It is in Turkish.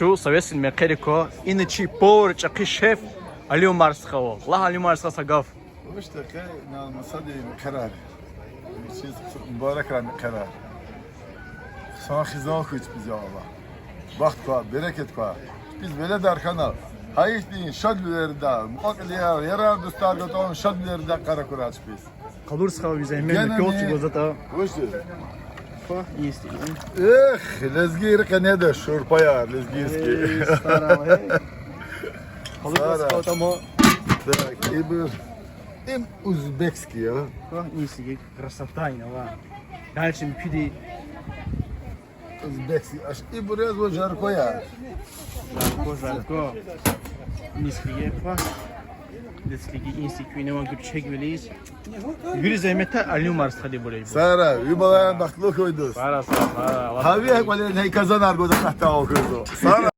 Şu Sovetsin Mekeriko, iniçi por çakı şef Aliyu Marskavo. Allah Aliyu Marskava sagaf. وش تكي نعم صدي قرار شيء مبارك راه قرار son خزان كنت bize Allah. Bak ko, bereket ko. Biz böyle darkana. Hayır deyin şadlılarda, mukakkaliya, yarar dostlar gotan şadlılarda kara kuraç biz. Kalurskava bize hemen kyotu gozata. Hoş Fa iyisti. lezgir kaneda şurpaya, lezgirski. Kalurskava tamo. Так, ibir. Im uzbekski ya. Fa iyisi krasavtayna va. Dalçin pidi Uzbekski. Aş ibir bu jarkoya. Жарко. Низкие фа. Детские институтные ван küçük veliyiz. Yürü zahmete Aliyu Marskadi burayı. Sara, yumalan baklı koydu. Para. Tabii hep böyle ne kazanar goda kahta okuyordu. Sara